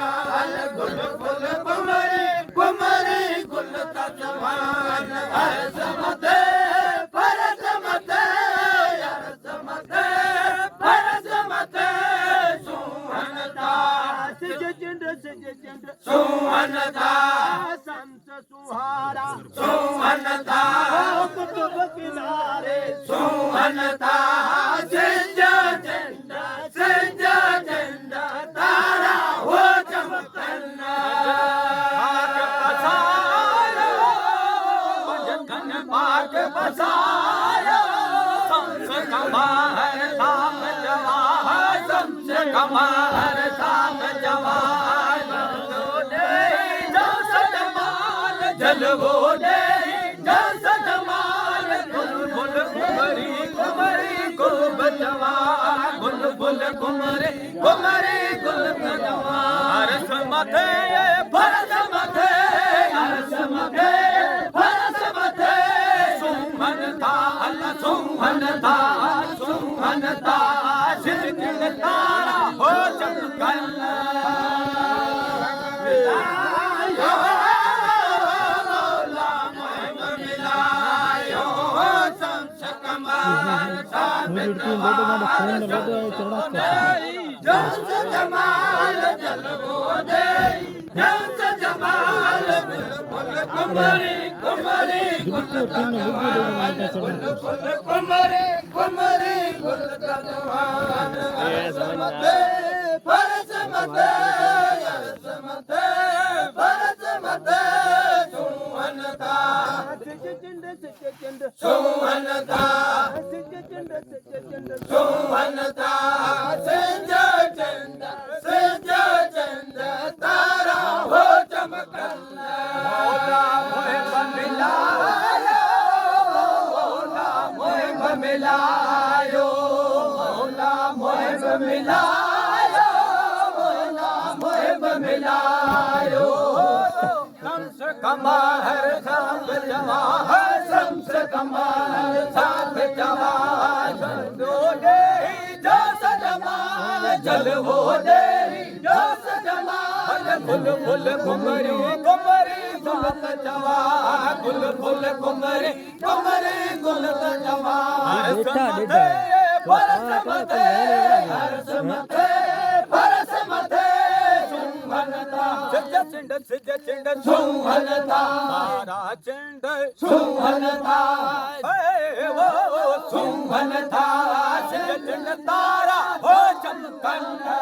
जवान गुल फुल कुमरी कुमरी गुल जवान अरस मथे फरस मथे अरस मथे फरस मथे सुहनता सिज चिंड सुहनता संत सुहारा सुहनता कुतुब किनारे सुहनता सिंज झंडा तारा हो चमकना भाग बसाया शम्स कमर साम जवान शम्स कमर साम जवान जलवो दे जस जमाल बुलबुल कुमरी कुमरी गुल जवान बुलबुल कुमरी कुमरी गुल जवान अरस मथे फरस मथे अरस मथे फरस मथे सुमनता सुमनता सुमनता सिर तारा हो चमकना जमाल जलवो दे जमाल कुमरी कुमरी गुल कुमरी कुमरी गुल जवान अरस मथे फरस मथे अरस मथे फरस मथे सुहनता सुहनता सुहनता सिंज झंड तारा हो चमकना मोह मिलायो मौला मोह मिलायो मौला मोह मिलायो शम्स कमर साम जवान शम्स कमर साम जवान दे जस जमाल जलवो दे जस जमाल फुल फुल कुमरी कुमरी गुल जवान फुल फुल कुमरी कुमरी गुल जवान फरस मथे हरस मथे फरस मथे सुहनता सिज चिंड सुहनता तारा चिंड सुहनता वो सुहनता सिज चिंड तारा हो चमकना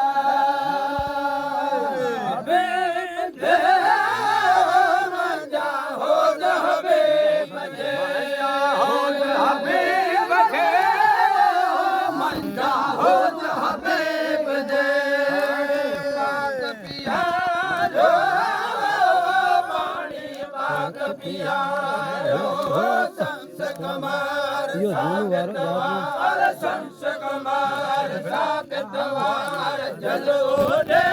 शम्स कमर साबितवार जलवो दे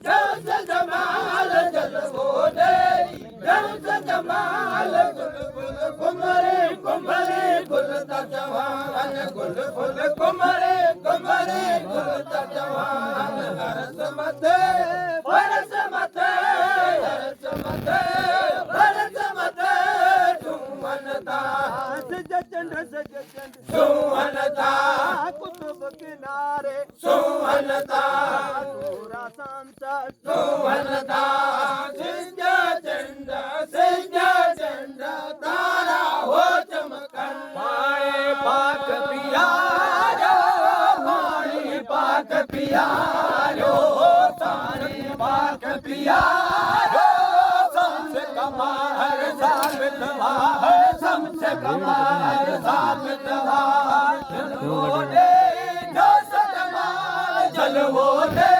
जस जमाल जलवो दे जस जमाल बुलबुल कुमरी कुमरी गुल जवान गुल फुल कुमरी कुमरी गुल जवान अरस मथे फरस मथे अरस मथे फरस मथे सुहनता सुहनता कुतुब किनारे सुहनता सूरा सांसा सुहनता सिंज झंडा तारा हो चमकन पाए पाक पियारो पानी पाक पियारो पानी पाक पियारो शम्स कमर साबितवा शम्स कमर साबितवा जलवो दे जस जमाल जलवो दे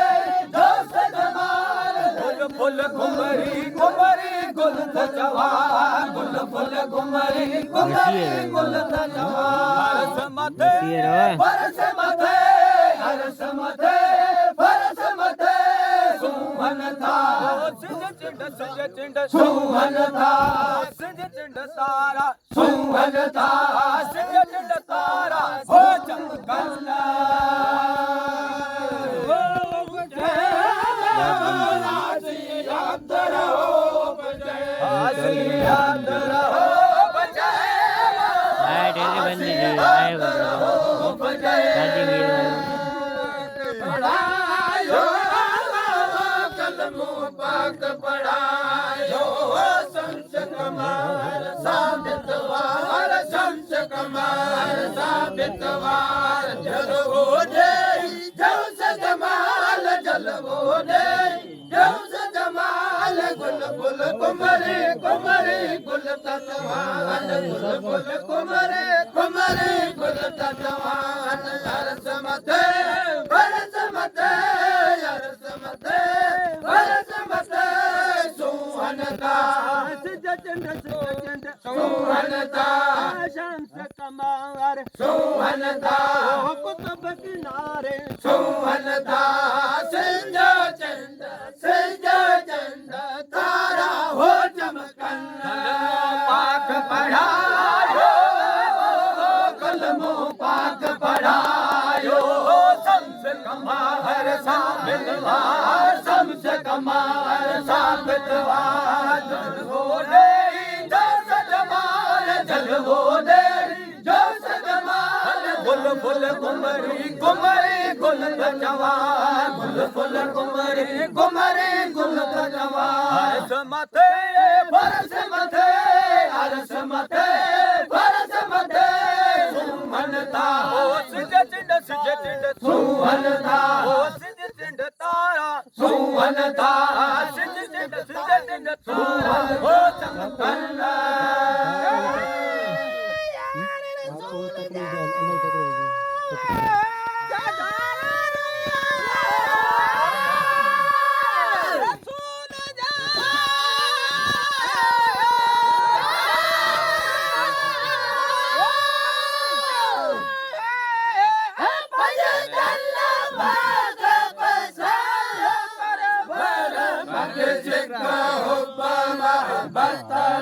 जस जमाल फुल कुमरी कुमरी गुल जवान गुल फुल कुमरी कुमरी गुल जवान फरस मथे हरस मथे फरस मथे सुहनता सिज चिंड सुहनता सिज चिंड तारा सुहनता सिज चिंड तारा हो चमकना याद रहो बजाए डेली बंदी जी आए पढ़ायो कलमो पाक पढ़ायो शम्स कमर साबित वार शम्स कमर साबित वार जलवो दे जौस जमाल जलवो दे जौस जमाल गुल गुल कुमरे कुमरे गुल तत्वान गुल गुल कुमरे कुमरे गुल तत्वान अरस मते बरस मते अरस मते बरस मते सुहनता सुहनता शम्स कमर सुहनता कुतुब किनारे सुहनता संजो चंद तारा हो चमकन पाक पढ़ायो कलमो पाक पढ़ायो शम्स कमर साबित वार शम्स कमर साबित वार जलवो दे जौस जमाल जलवो दे जौस जमाल गुल गुल कुमरी कुमरी गुल जवान गुल गुल कुमरी कुमरी गुल जवान अरस मथे बरस मथे अरस मथे बरस मथे सुमनता ओ सिज चिंड सुमनता ओ सिज चिंड तारा सुमनता सिज चिंड तारा ओ चमकन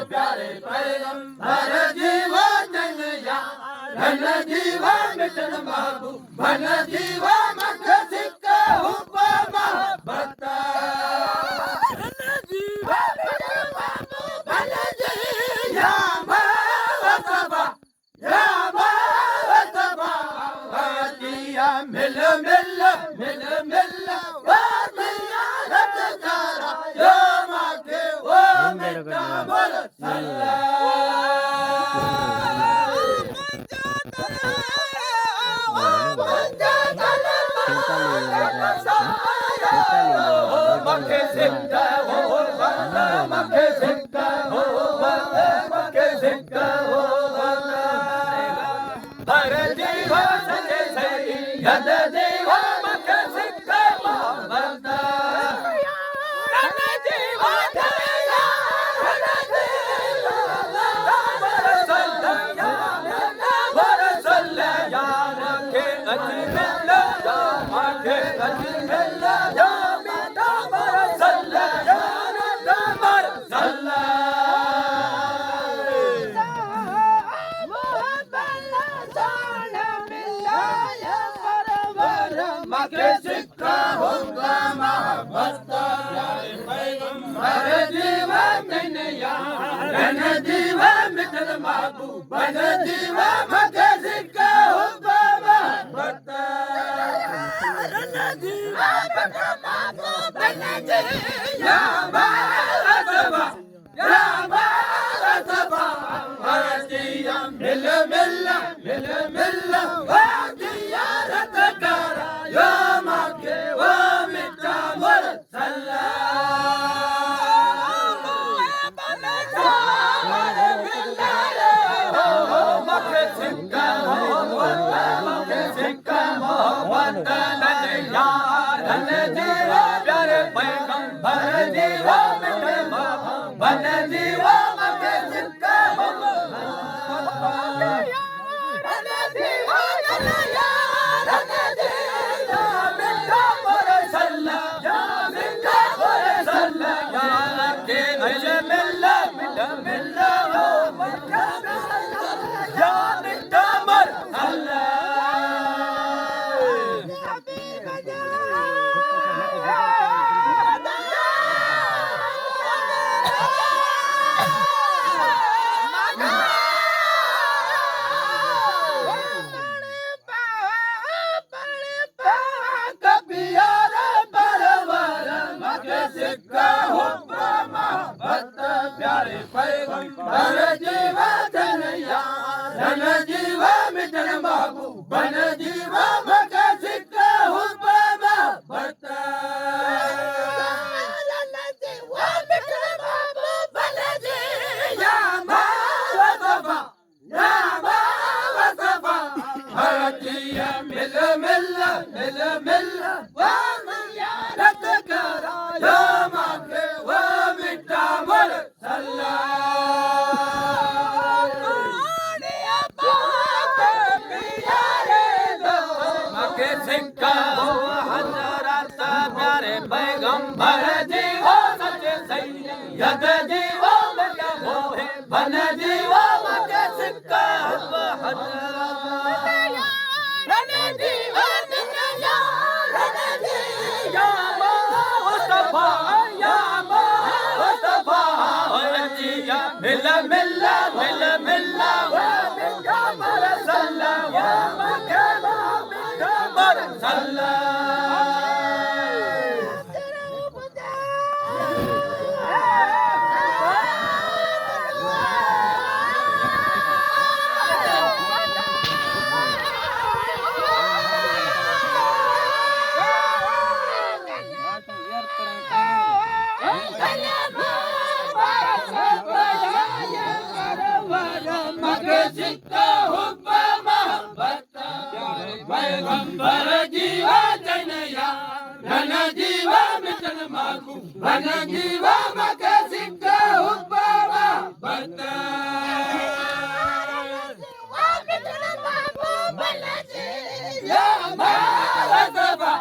प्यारे पैगंबर जीवा नैया धन जीवा मिटन बाबू भन जीवा मख सिक्का हुब्बा मोहब्बत धन जीवा मिटन बाबू भन जीवा मखबा या मखबा वादिया मिल मिल मिल मिल वादिया रतकारा यो माके वो मिटा बोल मखे सिक्का हो बंदा मखे सिक्का हो बंदा मखे सिक्का हो बंदा भर जीवा सजे सही यद जीवा मखे सिक्का बंदा धन जीवा धैया धन जीवा बरसल्ला यार के अजमेला आखे अजमेला या बेटा बरसल्ला यार बरसल्ला मखे सिक्का होगा मोहब्बत प्यारे पैगंबर जीवा नैया धन जीवा मिटन बाबू बन जीवा मखे सिक्का होगा मोहब्बत धन जीवा मिटन बाबू बन जीवा मखबा या मखबा वादिया मिल मिल मिल मिल वादिया रतकारा या माके वो मिटा बरसल्ला मखे सिक्का हो मखे सिक्का मोहब्बत धन जीवा प्यारे पैगंबर जीवा मिटन बाबू बन जीवा मखे सिक्का जीवा धनया धन जीवा मिटन बाबू बन जीवा मका सिक्का हुब्बा बता धन जीवा मिटन बाबू बन जीवा वसफा या वसफा हरतिया मिल मिल मिल मिल रत करा या माके वा मिटा मर सल्ला सिक्का हो हजरत प्यारे पैगंबर जी हो सच्चे सैयद जी हो मेरा वो है बन जी वो मके सिक्का हो हजरत बन जी वो मेरा बन जी या मुस्तफा या मुस्तफा जिया मिल मिल मिल मिल वो मेरा मरसल्ला वो मके पैगंबर जीवा जनया धन जीवा मिटन माकू बन जीवा मके सिक्का हुब्बा बता मिटन माकू बन जीवा वसफा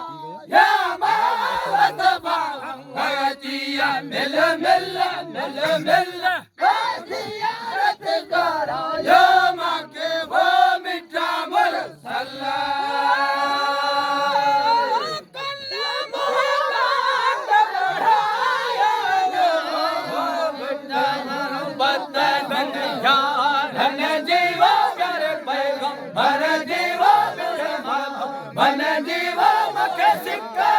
या वसफा हरतिया मिल मिल मिल मिल रत करा या माके वो मिटा मर सल्ला बन जीवा मके सिक्का